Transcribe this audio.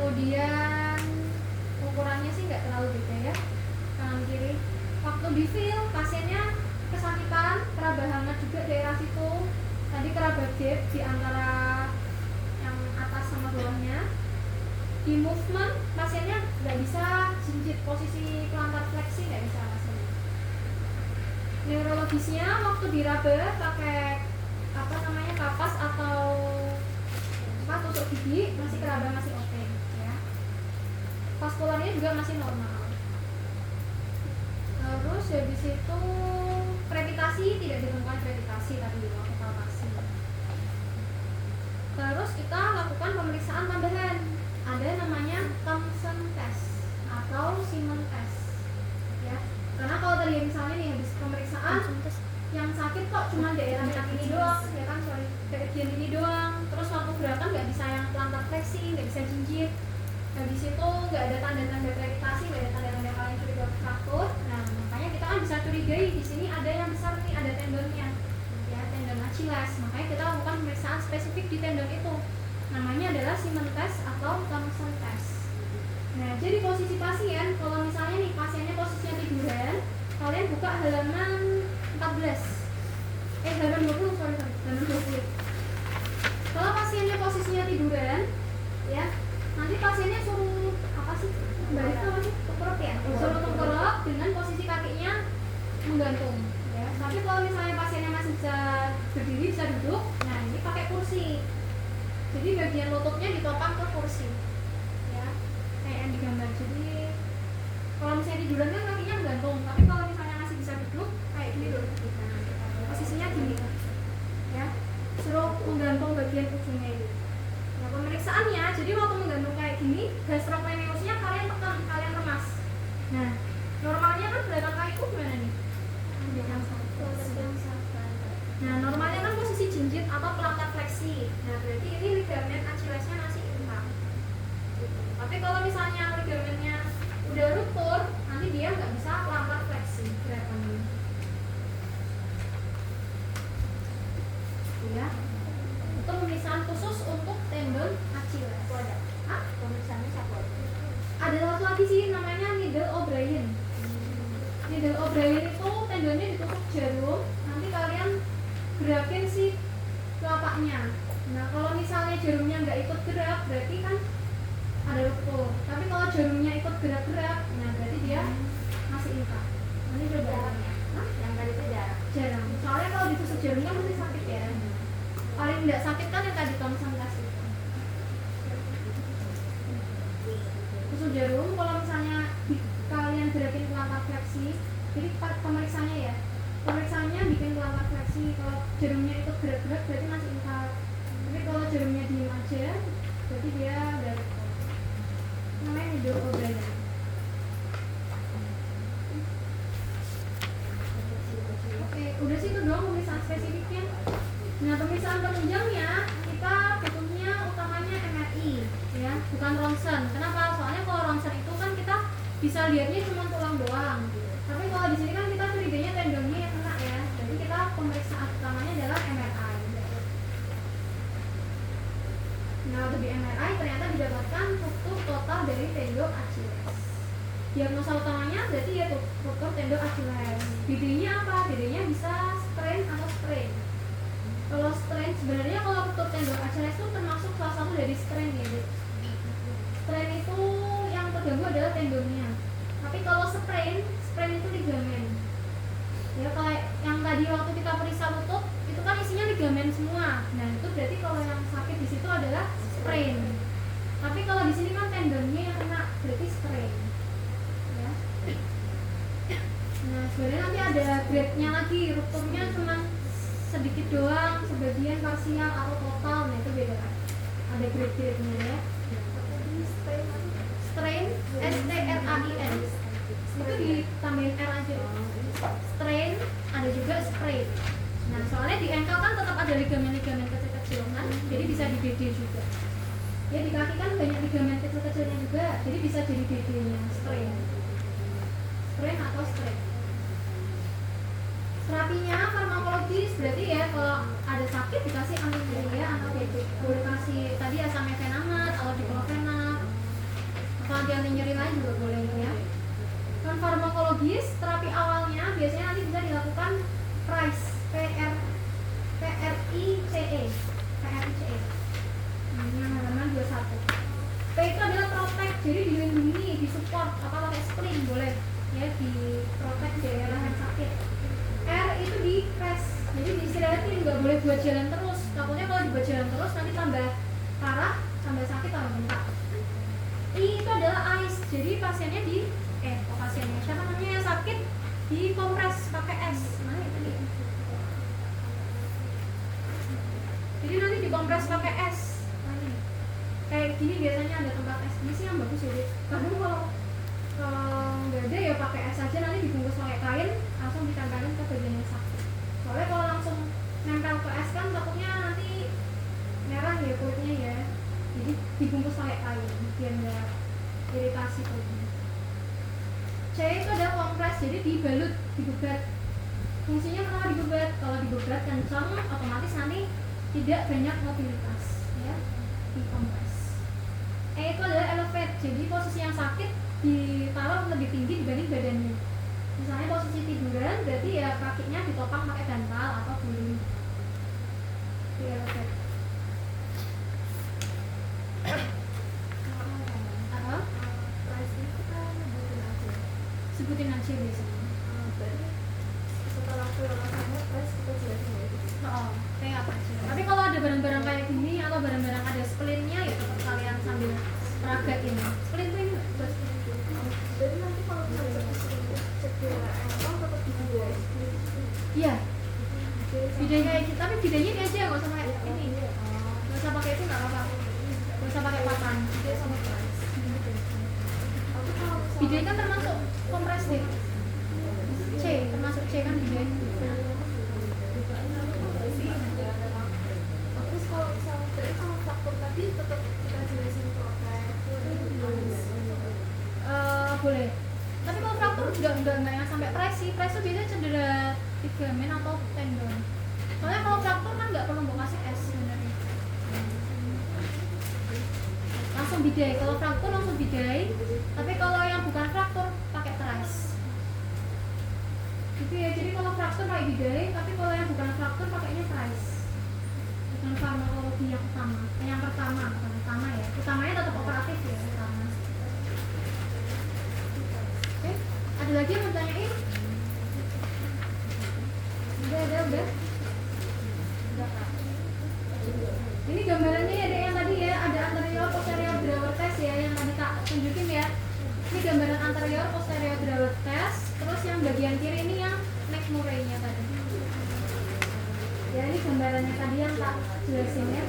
Kemudian ukurannya sih nggak terlalu beda ya, kanan kiri. Waktu di feel pasiennya kesakitan, keraba hangat juga daerah situ. Tadi keraba gap di antara yang atas sama bawahnya. Di movement pasiennya nggak bisa jinjit, posisi pelantar fleksi nggak bisa pasiennya. Neurologisnya waktu diraba pakai kapas atau tusuk gigi masih keraba, masih oke ya. Vaskularnya juga masih normal. Terus habis itu krevitasi tidak ditemukan krevitasi tadi waktu palpasi. Terus kita lakukan pemeriksaan tambahan, ada namanya Thomson test atau Simon test ya. Karena kalau tadi misalnya nih habis pemeriksaan yang sakit kok cuma daerah yang ini doang ya kan, bagian ini doang, terus waktu gerakan nggak bisa yang pelantar fleksi, nggak bisa jinjit, habis itu nggak ada tanda-tanda krevitasi, nggak ada tanda-tanda kalian curiga fraktur. Nah makanya kita kan bisa curigai di sini ada yang besar nih, ada tendonnya ya, tendon Achilles. Makanya kita lakukan pemeriksaan spesifik di tendon itu, namanya adalah Simon test atau Thomson test. Nah jadi posisi pasien, kalau misalnya nih pasiennya posisinya tiduran, kalian buka halaman 14 halaman 20, halaman 20. Kalau pasiennya posisinya tiduran ya, nanti pasiennya suruh balik apa sih, tengkurap ya, suruh tengkurap dengan posisi kakinya menggantung ya. Tapi kalau misalnya pasiennya masih bisa berdiri, bisa duduk, nah ini pakai kursi, jadi bagian lututnya ditopang ke kursi ya, kayak yang digambar. Jadi kalau misalnya tiduran kan kakinya menggantung, tapi kalau misalnya masih bisa duduk kayak gini loh, posisinya gini ya, suruh menggantung bagian ujungnya ini. Nah pemeriksaannya, jadi waktu menggantung kayak gini, gastrocnemiusnya kalian tekan, kalian remas. Nah normalnya kan belakang kaki gimana nih? Nah normalnya kan posisi jinjit atau pelantar fleksi. Nah berarti ini ligamen Achillesnya masih intak. Tapi kalau misalnya ligamennya udah ruptur, nanti dia nggak bisa pelantar fleksi gerakannya. Ya, itu pemeriksaan khusus untuk tendon Achilles. Ada pemeriksaannya siapa? Ada satu lagi sih, namanya Needle O'Brien. Needle O'Brien itu tendonnya ditutup jarum, nanti kalian gerakin si telapaknya. Nah kalau misalnya jarumnya nggak ikut gerak, berarti kan ada ruptur. Tapi kalau jarumnya ikut gerak-gerak, nah berarti dia masih intak. Ini coba yang tadi itu jarang. Soalnya kalau ditusuk jarumnya masih sakit ya. Paling tidak sakit kan yang tadi Thomson test itu. Tusuk jarum, kalau misalnya kalian gerakin pelantar fleksi, jadi pemeriksaannya ya, pemeriksaannya bikin pelantar fleksi. Kalau jarumnya ikut gerak-gerak berarti masih intak. Tapi kalau jarumnya diem aja, berarti dia udah ruptur. Namanya Needle O'Brien. Oke, udah sih itu doang pemeriksaan spesifiknya. Nah pemeriksaan penunjangnya kita butuhnya utamanya MRI ya, bukan ronsen. Kenapa? Soalnya kalau ronsen itu kan kita bisa lihatnya cuma tulang doang. Tapi kalau di sini kan kita curiganya tendonnya yang kena ya. Jadi kita pemeriksaan utamanya adalah MRI. Nah untuk di MRI ternyata didapatkan ruptur total dari tendon Achilles. Diagnosa utamanya berarti ya ruptur tendon Achilles. BD-nya apa? BD-nya bisa strain atau sprain. Kalau strain, sebenarnya kalau ruptur tendon Achilles itu termasuk salah satu dari strain ya. Strain itu yang terganggu adalah tendonnya. Tapi kalau sprain itu ligamen. Ya kayak yang tadi waktu kita periksa lutut, itu kan isinya ligamen semua. Nah itu berarti kalau yang sakit di situ adalah sprain. Tapi kalau di sini kan tendonnya yang kena, berarti strain. Ya. Nah sebenarnya nanti ada grade-nya lagi, rupturnya cuma sedikit doang, sebagian parsial atau total, nah itu beda kan. Ada grade-grade-nya ya. Strain, S-T-R-A-I-N. Itu ditambahin R aja. Strain, ada juga sprain. Nah soalnya di ankle kan tetap ada ligamen-ligamen kecil-kecil kan, jadi bisa di BD juga. Ya di kaki kan banyak ligamen kecil-kecilnya juga, jadi bisa jadi BD-nya strain. Strain atau strain. Terapinya farmakologis, berarti ya kalau ada sakit dikasih antimuria, analgetik. Boleh kasih tadi asam mefenamat atau diklofenak, anti nyeri lain juga boleh ya. Non farmakologis, terapi awalnya biasanya nanti bisa dilakukan PRICE, PRICE. Ini halaman 21. P itu adalah protect, jadi dilindungi, disupport, apa pakai splint boleh ya, di protect daerah yang sakit. R itu di press, jadi diistirahatin, nggak boleh buat jalan terus. Takutnya kalau dibuat jalan terus nanti tambah parah, tambah sakit, tambah bengkak. I itu adalah ice, jadi pasiennya pasiennya siapa namanya yang sakit dikompres pakai es. Nah itu dia. Jadi nanti dikompres pakai es. Nah, ini. Kayak gini biasanya ada tempat es. Ini sih yang bagus ya deh. Kamu kalau nggak ada ya pakai es aja, nanti dibungkus pakai kain, langsung ditempelin ke bagian yang sakit. Soalnya kalau langsung nempel ke es kan takutnya nanti merah ya kulitnya ya. Jadi dibungkus pakai kain biar nggak iritasi kulitnya. C itu ada kompres, jadi dibalut, dibebat. Fungsinya kenapa dibebat? Kalau dibebat kencang, otomatis nanti tidak banyak mobilitas, ya, dikompres. E itu adalah elevate, jadi posisi yang sakit ditaruh lebih tinggi dibanding badannya. Misalnya posisi tiduran, berarti ya kakinya ditopang pakai bantal atau guling. Di elevate. Sebutin aja biasanya. Setelah kelelasannya press kita jelasin ya. Kayak apa aja. Tapi kalau ada barang-barang kayak gini atau barang-barang ada splintnya ya tetap kalian sambil peragain. Splint itu ini buat splint. Jadi nanti kalau misalnya cedera ankle tetap dibiayai. Iya. Bidanya kayak gitu, tapi bidanya ini aja nggak usah pakai ini. Nggak usah pakai itu nggak apa-apa. Nggak usah pakai papan. Dia sama press. Bidanya kan termasuk kompres deh. C termasuk C kan bidanya. Terus kalau misalnya dari sama faktor tadi tetap kita jelasin protect. Boleh. Tapi kalau fraktur enggak yang sampai press sih. Press itu biasanya cedera ligamen atau tendon. Soalnya kalau fraktur kan nggak perlu mau kasih es sebenarnya. Langsung bidai. Kalau fraktur langsung bidai. Tapi kalau yang bukan fraktur pakai price. Gitu ya. Jadi kalau fraktur pakai bidai, tapi kalau yang bukan fraktur pakainya price. Bukan farmakologi yang utama. Yang pertama, bukan utama ya. Utamanya tetap operatif ya, utama. Oke. Ada lagi yang mau tanyain? Udah. Ini gambarannya ya, yang tadi ya, ada anterior posterior drawer test ya, yang tadi tak tunjukin ya. Ini gambaran anterior posterior drawer test, terus yang bagian kiri ini yang neck Murray-nya tadi. Ya ini gambarannya tadi yang tak jelasin ya.